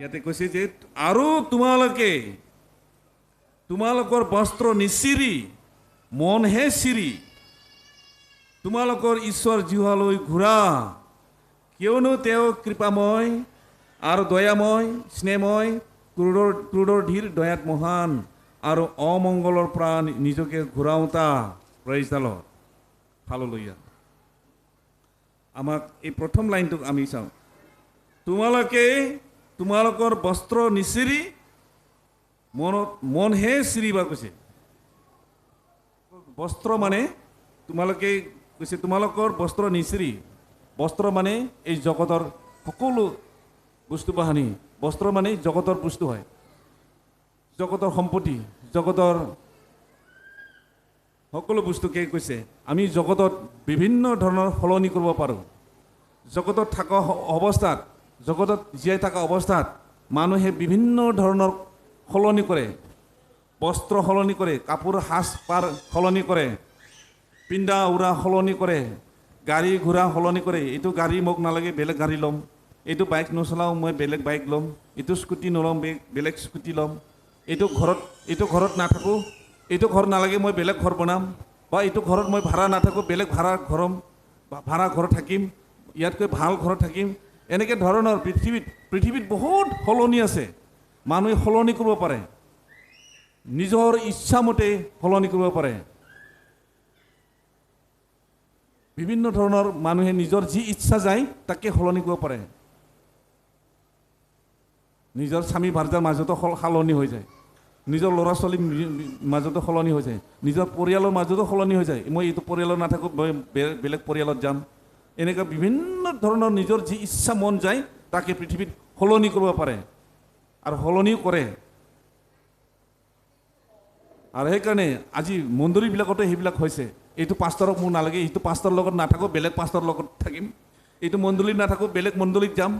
ইয়াতে কৈছে যে আৰু তোমালোকৰ বস্ত্ৰ নিচিৰি মনহে চিৰি তোমালোকৰ ঈশ্বৰ জিহুৱালৈ ঘূৰা, কিয়নো তেওঁ কৃপাময় আৰু দয়াময় স্নেহময় ক্ৰোধৰ ধীৰ দয়াত মহান আৰু অমংগলৰ পৰা নিজকে ঘূৰাওঁতা। Praise the Lord, hallelujah. আমাক এই প্ৰথম লাইনটোক আমি চাওঁ, তোমালোকে তোমালোকৰ বস্ত্ৰ নিচিৰি মনহে চিৰিবা কৈছে। বস্ত্ৰ মানে তোমালোকে কৈছে তোমালোকৰ বস্ত্ৰ নিচিৰি। বস্ত্ৰ মানে এই জগতৰ সকলো বস্তু বাহানি। বস্ত্ৰ মানে জগতৰ বস্তু হয়, জগতৰ সম্পত্তি, জগতৰ সকলো বস্তুকে কৈছে আমি জগতত বিভিন্ন ধৰণৰ সলনি কৰিব পাৰোঁ। জগতত থকা অৱস্থাত, জগতত জীয়াই থকা অৱস্থাত মানুহে বিভিন্ন ধৰণৰ সলনি কৰে, বস্ত্ৰ সলনি কৰে, কাপোৰ সাজ পাৰ সলনি কৰে, পিন্ধা উৰা সলনি কৰে, গাড়ী ঘোঁৰা সলনি কৰে। এইটো গাড়ী মোক নালাগে, বেলেগ গাড়ী ল'ম। এইটো বাইক নচলাওঁ, মই বেলেগ বাইক ল'ম। এইটো স্কুটি নল'ম, বেলেগ স্কুটি ল'ম। এইটো ঘৰত নাথাকোঁ, এইটো ঘৰ নালাগে, মই বেলেগ ঘৰ বনাম। বা এইটো ঘৰত মই ভাড়া নাথাকোঁ, বেলেগ ভাড়া ঘৰত থাকিম, ইয়াতকৈ ভাল ঘৰত থাকিম। এনেকৈ ধৰণৰ পৃথিৱীত বহুত সলনি আছে। মানুহে সলনি কৰিব পাৰে, নিজৰ ইচ্ছামতে সলনি কৰিব পাৰে। বিভিন্ন ধৰণৰ মানুহে নিজৰ যি ইচ্ছা যায় তাকে সলনি কৰিব পাৰে। নিজৰ স্বামী ভাৰ্যাৰ মাজতো সলনি হৈ যায়, নিজৰ ল'ৰা ছোৱালীৰ মাজতো সলনি হৈ যায়, নিজৰ পৰিয়ালৰ মাজতো সলনি হৈ যায়। মই এইটো পৰিয়ালত নাথাকোঁ, মই বেলেগ পৰিয়ালত যাম। এনেকুৱা বিভিন্ন ধৰণৰ নিজৰ যি ইচ্ছা মন যায় তাকে পৃথিৱীত সলনি কৰিব পাৰে আৰু সলনিও কৰে। আৰু সেইকাৰণে আজি মণ্ডলীবিলাকতে সেইবিলাক হৈছে। এইটো পাষ্টাৰক মোৰ নালাগে, এইটো পাষ্টাৰৰ লগত নাথাকোঁ, বেলেগ পাষ্টাৰৰ লগত থাকিম। এইটো মণ্ডলীত নাথাকোঁ, বেলেগ মণ্ডলীত যাম,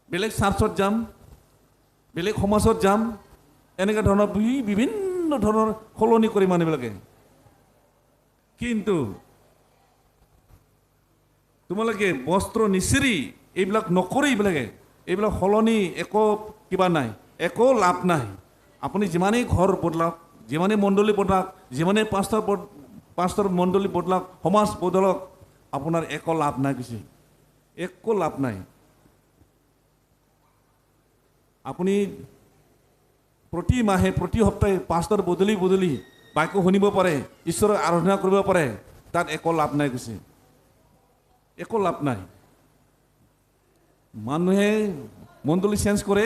বেলেগ চাৰ্চত যাম, বেলেগ সমাজত যাম। এনেকুৱা ধৰণৰ বিভিন্ন ধৰণৰ সলনি কৰি মানুহবিলাকে। কিন্তু তোমালোকে বস্ত্ৰ নিচিৰি এইবিলাক নকৰি এইবিলাক সলনি একো কিবা নাই, একো লাভ নাই। আপুনি যিমানেই ঘৰ বদলাওক, যিমানেই মণ্ডলী বদলাওক, যিমানেই পাষ্টাৰ মণ্ডলী বদলাওক, সমাজ বদলাওক, আপোনাৰ একো লাভ নাই কৈছে, একো লাভ নাই। আপুনি প্ৰতি মাহে প্ৰতি সপ্তাহে পাষ্টাৰ বদলি বাক্য শুনিব পাৰে, ঈশ্বৰৰ আৰাধনা কৰিব পাৰে, তাত একো লাভ নাই কৈছে, একো লাভ নাই। মানুহে মণ্ডলী চেঞ্জ কৰে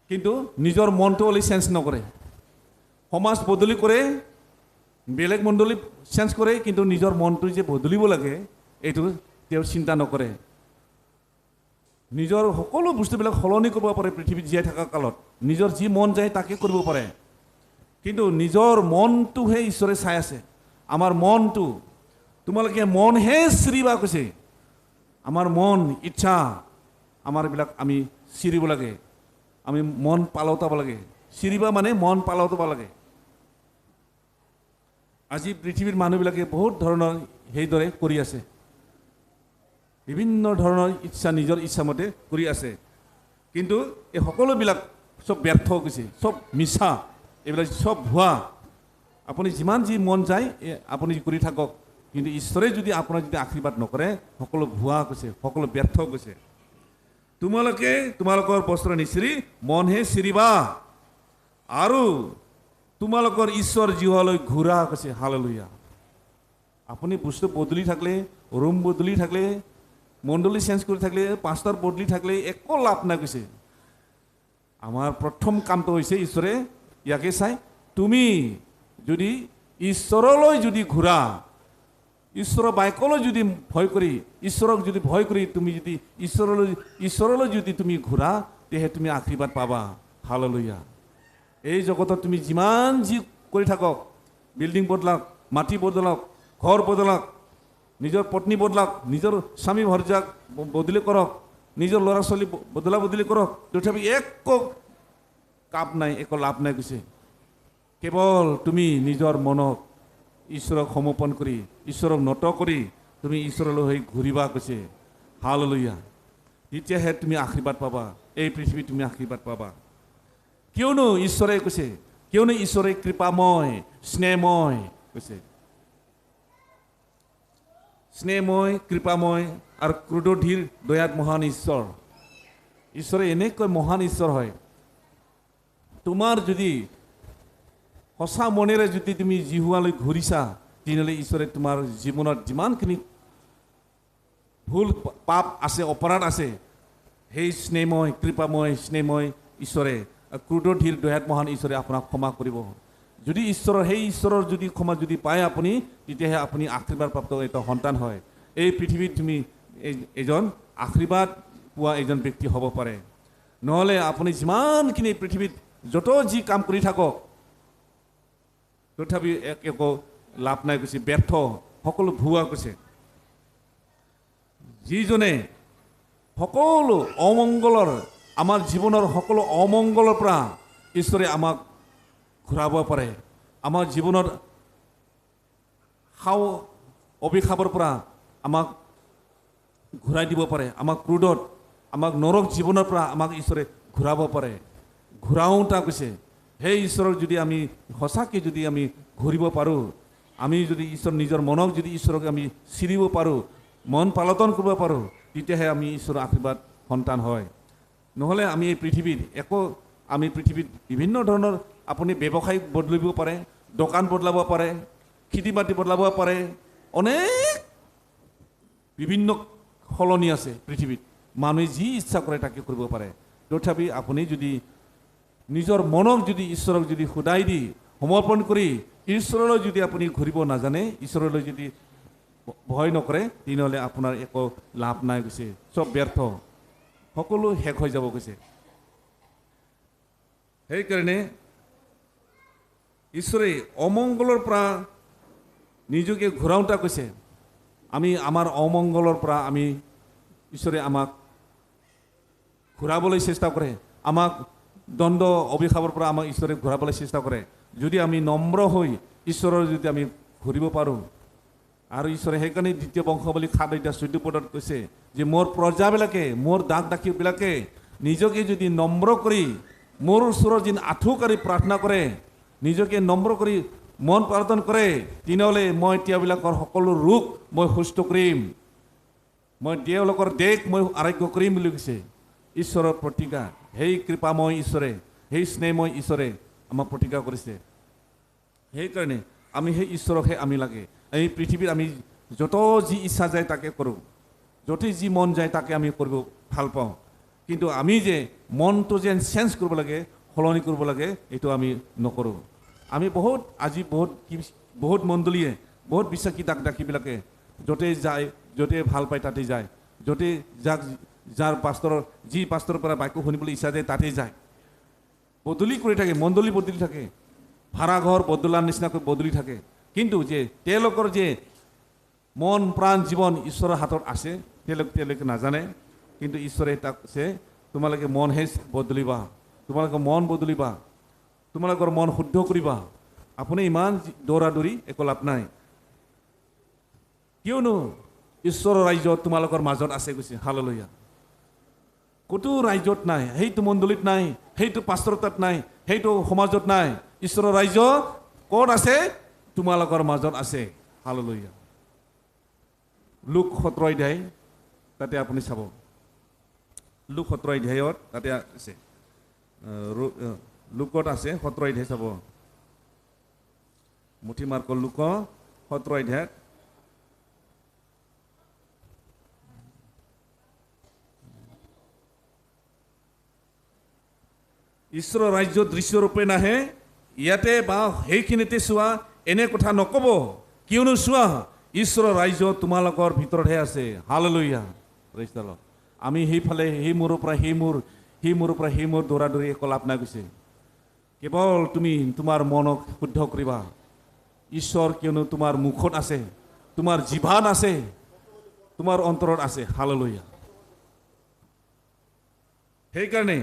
কিন্তু নিজৰ মনটো হ'লে চেঞ্জ নকৰে। সমাজ বদলি কৰে, বেলেগ মণ্ডলী চেঞ্জ কৰে, কিন্তু নিজৰ মনটো যে বদলিব লাগে এইটো তেওঁ চিন্তা নকৰে। নিজৰ সকলো বস্তুবিলাক সলনি কৰিব পাৰে পৃথিৱীত জীয়াই থকা কালত। নিজৰ যি মন যায় তাকে কৰিব পাৰে, কিন্তু নিজৰ মনটোহে ঈশ্বৰে চাই আছে। আমাৰ মনটো, তোমালোকে মনহে চিৰিবা কৈছে। আমাৰ মন ইচ্ছা আমাৰবিলাক আমি চিৰিব লাগে, আমি মন পালতাব লাগে। চিৰিবা মানে মন পালতাব লাগে। আজি পৃথিৱীৰ মানুহবিলাকে বহুত ধৰণৰ সেইদৰে কৰি আছে, বিভিন্ন ধৰণৰ ইচ্ছা নিজৰ ইচ্ছামতে কৰি আছে। কিন্তু এই সকলোবিলাক চব ব্যৰ্থ হৈ গৈছে, চব মিছা, এইবিলাক চব ভুৱা। আপুনি যিমান যি মন যায় আপুনি কৰি থাকক, কিন্তু ঈশ্বৰে যদি আপোনাক যদি আশীৰ্বাদ নকৰে সকলো ভুৱা কৈছে, সকলো ব্যৰ্থ কৈছে। তোমালোকে তোমালোকৰ বস্ত্ৰ নিচিৰি মনহে চিৰিবা আৰু তোমালোকৰ ঈশ্বৰ জিহুৱালৈ ঘূৰা কৈছে। হালেলুয়া। আপুনি বস্তু বদলি থাকিলে, ৰুম বদলি থাকিলে, মণ্ডলী চেঞ্জ কৰি থাকিলে, পাষ্টাৰ বদলি থাকিলে একো লাভ নাই কৈছে। আমাৰ প্ৰথম কামটো হৈছে ঈশ্বৰে ইয়াকে চাই, তুমি যদি ঈশ্বৰলৈ যদি ঘূৰা, ঈশ্বৰৰ বাক্যলৈ যদি ভয় কৰি, ঈশ্বৰক যদি ভয় কৰি তুমি যদি ঈশ্বৰলৈ যদি তুমি ঘূৰা, তেহে তুমি আশীৰ্বাদ পাবা। হালেলুয়া। এই জগতত তুমি যিমান যি কৰি থাকক, বিল্ডিং বদলাওক, মাটি বদলাওক, ঘৰ বদলাওক, নিজৰ পত্নী বদলাওক, নিজৰ স্বামী ভৰজাক বদলি কৰক, নিজৰ ল'ৰা ছোৱালী বদলি কৰক, তথাপি একো কাম নাই, একো লাভ নাই কৈছে। কেৱল তুমি নিজৰ মনক ঈশ্বৰক সমৰ্পণ কৰি, ঈশ্বৰক নত কৰি তুমি ঈশ্বৰলৈ ঘূৰিবা কৈছে। হালেলুয়া। তেতিয়াহে তুমি আশীৰ্বাদ পাবা। এই পৃথিৱীত তুমি আশীৰ্বাদ পাবা কিয়নো ঈশ্বৰে কৈছে কিয়নো ঈশ্বৰে কৃপাময় স্নেহময় কৈছে স্নেহময় কৃপাময় আৰু ক্ৰোধধীৰ দয়াত মহান ঈশ্বৰে এনেকৈ মহান ঈশ্বৰ হয় তোমাৰ যদি সঁচা মনেৰে যদি তুমি জিহুৱালৈ ঘূৰিছা তেনেহ'লে ঈশ্বৰে তোমাৰ জীৱনত যিমানখিনি ভুল পাপ আছে অপৰাধ আছে সেই স্নেহময় কৃপাময় স্নেহময় ঈশ্বৰে ক্ৰোধধীৰ দয়াত মহান ঈশ্বৰে আপোনাক ক্ষমা কৰিব যদি সেই ঈশ্বৰৰ যদি ক্ষমা যদি পায় আপুনি তেতিয়াহে আপুনি আশীৰ্বাদপ্ৰাপ্ত এটা সন্তান হয় এই পৃথিৱীত তুমি এজন আশীৰ্বাদ পোৱা এজন ব্যক্তি হ'ব পাৰে নহ'লে আপুনি যিমানখিনি পৃথিৱীত যত যি কাম কৰি থাকক তথাপি একো লাভ নাই কৈছে ব্যৰ্থ সকলো ভুৱা কৈছে যিজনে সকলো অমংগলৰ আমাৰ জীৱনৰ সকলো অমংগলৰ পৰা ঈশ্বৰে আমাক ঘূৰাব পাৰে আমাৰ জীৱনত অভিশাপৰ পৰা আমাক ঘূৰাই দিব পাৰে আমাক ক্ৰোধত আমাক নৰক জীৱনৰ পৰা আমাক ঈশ্বৰে ঘূৰাব পাৰে ঘূৰাওঁতা কৈছে সেই ঈশ্বৰক যদি আমি সঁচাকৈ যদি আমি ঘূৰিব পাৰোঁ আমি যদি ঈশ্বৰ নিজৰ মনক যদি ঈশ্বৰক আমি চিৰিব পাৰোঁ মন পালন কৰিব পাৰোঁ তেতিয়াহে আমি ঈশ্বৰৰ আশীৰ্বাদ সন্তান হয় নহ'লে আমি এই পৃথিৱীত আমি পৃথিৱীত বিভিন্ন ধৰণৰ আপুনি ব্যৱসায় বদলিব পাৰে দোকান বদলাব পাৰে খেতি বাতি বদলাব পাৰে অনেক বিভিন্ন সলনি আছে পৃথিৱীত মানুহে যি ইচ্ছা কৰে তাকে কৰিব পাৰে তথাপি আপুনি যদি নিজৰ মনক যদি ঈশ্বৰক যদি সদায় দি সমৰ্পণ কৰি ঈশ্বৰলৈ যদি আপুনি ঘূৰিব নাজানে ঈশ্বৰলৈ যদি ভয় নকৰে তেনেহ'লে আপোনাৰ একো লাভ নাই কৈছে চব ব্যৰ্থ সকলো শেষ হৈ যাব কৈছে সেইকাৰণে ঈশ্বৰে অমংগলৰ পৰা নিজকে ঘূৰাওঁতা কৈছে আমি আমাৰ অমংগলৰ পৰা আমি ঈশ্বৰে আমাক ঘূৰাবলৈ চেষ্টা কৰে আমাক দণ্ড অভিশাপৰ পৰা আমাক ঈশ্বৰে ঘূৰাবলৈ চেষ্টা কৰে যদি আমি নম্ৰ হৈ ঈশ্বৰৰ যদি আমি ঘূৰিব পাৰোঁ আৰু ঈশ্বৰে সেইকাৰণে দ্বিতীয় বংশাৱলী 7:14 কৈছে যে মোৰ প্ৰজাবিলাকে মোৰ দাস দাসীবিলাকে নিজকে যদি নম্ৰ কৰি মোৰ ওচৰত যেন আঁঠু কাঢ়ি প্ৰাৰ্থনা কৰে নিজকে নম্ৰ কৰি মন প্ৰাৰ্থন কৰে তেনেহ'লে মই তেওঁবিলাকৰ সকলো ৰোগ মই সুস্থ কৰিম মই তেওঁলোকৰ দেশ মই আৰোগ্য কৰিম বুলি কৈছে ঈশ্বৰৰ প্ৰতিজ্ঞা সেই কৃপাময় ঈশ্বৰে সেই স্নেহময় ঈশ্বৰে আমাক প্ৰতিজ্ঞা কৰিছে সেইকাৰণে আমি সেই ঈশ্বৰকহে আমি লাগে এই পৃথিৱীত আমি যত যি ইচ্ছা যায় তাকে কৰোঁ য'তে যি মন যায় তাকে আমি কৰিব ভাল পাওঁ কিন্তু আমি যে মনটো যেন চেঞ্জ কৰিব লাগে সলনি কৰিব লাগে এইটো আমি নকৰোঁ আমি আজি বহুত মণ্ডলীয়ে বহুত বিশ্বাসী দাস দাসীবিলাকে য'তে যায় য'তে ভাল পায় তাতে যায় য'তে যাৰ যি পাষ্টৰৰ পৰা বাক্য শুনিবলৈ ইচ্ছা যায় তাতে যায় বদলি কৰি থাকে মণ্ডলী বদলি থাকে ভাড়া ঘৰ বদলাৰ নিচিনাকৈ বদলি থাকে কিন্তু যে তেওঁলোকৰ যে মন প্ৰাণ জীৱন ঈশ্বৰৰ হাতত আছে তেওঁলোকে নাজানে কিন্তু ঈশ্বৰে তাক কৈছে তোমালোকে মনহে বদলিবা তোমালোকৰ মন বদলিবা তোমালোকৰ মন শুদ্ধ কৰিবা আপুনি ইমান দৌৰা দৌৰি একো লাভ নাই কিয়নো ঈশ্বৰৰ ৰাজ্য তোমালোকৰ মাজত আছে কৈছে হালেলুয়া ক'তো ৰাজ্যত নাই সেইটো মণ্ডলীত নাই সেইটো পাষ্টৰ তাত নাই সেইটো সমাজত নাই ঈশ্বৰৰ ৰাজ্য ক'ত আছে তোমালোকৰ মাজত আছে হালেলুয়া লুক 17 তাতে আপুনি চাব লুক 17 তাতে আছে লুকত আছে 17 চাব মুঠি মাৰ্কৰ লুক 17 ঈশ্বৰৰ ৰাজ্য দৃশ্যৰূপে নাহে ইয়াতে বা সেইখিনিতে চোৱা এনে কথা নক'ব কিয়নো চোৱা ঈশ্বৰৰ ৰাজ্য তোমালোকৰ ভিতৰতহে আছে হালেলুয়া প্ৰেইজ দ্য লৰ্ড আমি সেইফালে সেই মূৰৰ পৰা সেই মূৰ দৌৰা দৌৰি একো লাভ নাই গৈছে কেৱল তুমি তোমাৰ মনক শুদ্ধ কৰিবা ঈশ্বৰ কিয়নো তোমাৰ মুখত আছে তোমাৰ জিভাত আছে তোমাৰ অন্তৰত আছে হালেলুয়া সেইকাৰণে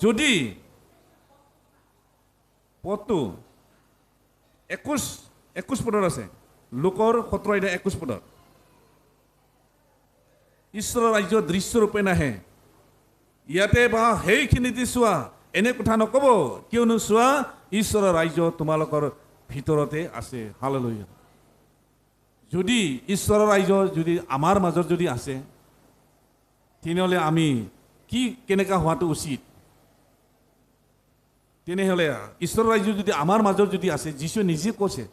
যদি পদটো 21 পদত আছে লোকৰ 17:21 পদত ঈশ্বৰৰ ৰাজ্য দৃশ্যৰূপে নাহে ইয়াতে বা সেইখিনিতে চোৱা এনে কথা নক'ব কিয়নো চোৱা ঈশ্বৰৰ ৰাজ্য তোমালোকৰ ভিতৰতে আছে হালেলুয়া যদি ঈশ্বৰৰ ৰাজ্য যদি আমাৰ মাজত যদি আছে তেনেহ'লে আমি কি কেনেকা হোৱাটো উচিত তেনেহ'লে ঈশ্বৰৰ ৰাজ্য যদি আমাৰ মাজত যদি আছে যীশুৱে নিজে কৈছে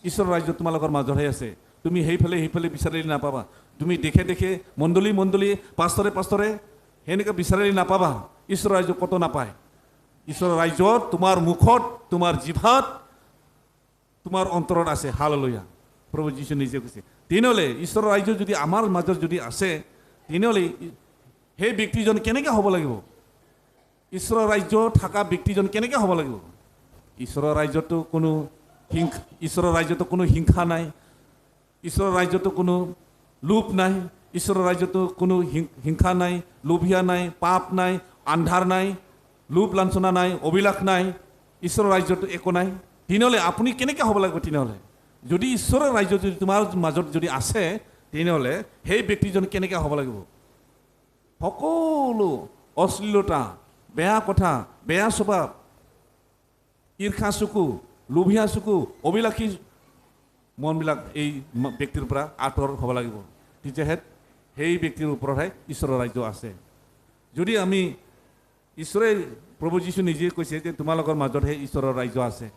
ঈশ্বৰৰ ৰাজ্য তোমালোকৰ মাজতহে আছে তুমি সেইফালে বিচাৰিলে নাপাবা তুমি দেখে মণ্ডলী পাষ্টৰে সেনেকৈ বিচাৰিলে নাপাবা ঈশ্বৰৰ ৰাজ্য কত নাপায় ঈশ্বৰৰ ৰাজ্যত তোমাৰ মুখত তোমাৰ জিভাত তোমাৰ অন্তৰত আছে হালেলুয়া প্ৰভু যীশু নিজে কৈছে তেনেহ'লে ঈশ্বৰৰ ৰাজ্য যদি আমাৰ মাজত যদি আছে তেনেহ'লে সেই ব্যক্তিজন কেনেকৈ হ'ব লাগিব ঈশ্বৰৰ ৰাজ্য থকা ব্যক্তিজন কেনেকৈ হ'ব লাগিব ঈশ্বৰৰ ৰাজ্যতো কোনো হিংসা নাই ঈশ্বৰৰ ৰাজ্যতো কোনো লোভ নাই ঈশ্বৰৰ ৰাজ্যতো কোনো হিংসা নাই লোভিয়া নাই পাপ নাই আন্ধাৰ নাই লোভ লাঞ্ছনা নাই অভিলাষ নাই ঈশ্বৰৰ ৰাজ্যতো একো নাই তেনেহ'লে আপুনি কেনেকৈ হ'ব লাগিব তেনেহ'লে যদি ঈশ্বৰৰ ৰাজ্য যদি তোমাৰ মাজত যদি আছে তেনেহ'লে সেই ব্যক্তিজন কেনেকৈ হ'ব লাগিব সকলো অশ্লীলতা বেয়া কথা বেয়া স্বভাৱ ঈৰ্ষা চকু লোভিয়া চকু অভিলাষী মনবিলাক এই ব্যক্তিৰ পৰা আঁতৰ হ'ব লাগিব তেতিয়াহে সেই ব্যক্তিৰ ওপৰতহে ঈশ্বৰৰ ৰাজ্য আছে যদি আমি ঈশ্বৰে প্ৰভু যীশু নিজে কৈছে যে তোমালোকৰ মাজতহে ঈশ্বৰৰ ৰাজ্য আছে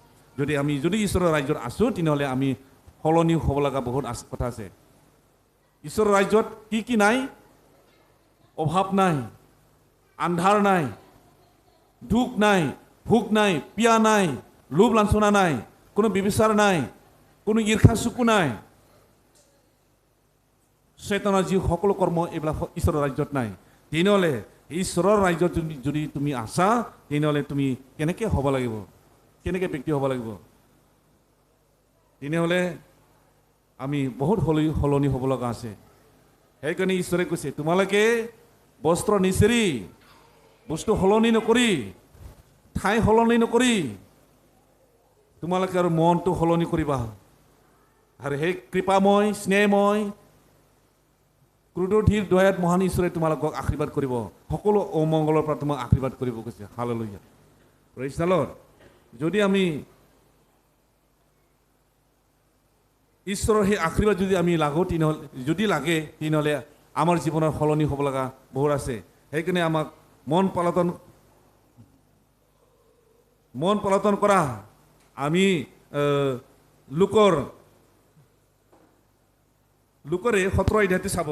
যদি ঈশ্বৰৰ ৰাজ্যত আছোঁ তেনেহ'লে আমি সলনি হ'ব লগা বহুত কথা আছে ঈশ্বৰৰ ৰাজ্যত কি নাই অভাৱ নাই আন্ধাৰ নাই দুখ নাই ভোক নাই পিয়া নাই লোভ লাঞ্ছনা নাই কোনো বিবিচাৰ নাই কোনো ঈৰ্ষা চকু নাই শয়তানৰ যি সকলো কৰ্ম এইবিলাক ঈশ্বৰৰ ৰাজ্যত নাই তেনেহ'লে ঈশ্বৰৰ ৰাজ্যত যদি তুমি আছা তেনেহ'লে তুমি কেনেকৈ হ'ব লাগিব কেনেকৈ ব্যক্তি হ'ব লাগিব তেনেহ'লে আমি বহুত সলনি হ'ব লগা আছে সেইকাৰণে ঈশ্বৰে কৈছে তোমালোকে বস্ত্ৰ নিচিৰি বস্তু সলনি নকৰি ঠাই সলনি নকৰি তোমালোকে আৰু মনটো সলনি কৰিবা আৰু সেই কৃপাময় স্নেহময় ক্ৰোধৰ দয়াত মহান ঈশ্বৰে তোমালোকক আশীৰ্বাদ কৰিব সকলো অমংগলৰ পৰা তোমাক আশীৰ্বাদ কৰিব কৈছে হালেলুয়া প্ৰেইজ দ্য লৰ্ড যদি আমি ঈশ্বৰৰ সেই আশীৰ্বাদ যদি আমি লাগো তেনেহ'লে আমাৰ জীৱনৰ সলনি হ'ব লগা বহুত আছে সেইকাৰণে আমাক মন পলাতন কৰা আমি লোকৰে 17 অধ্যায়তে চাব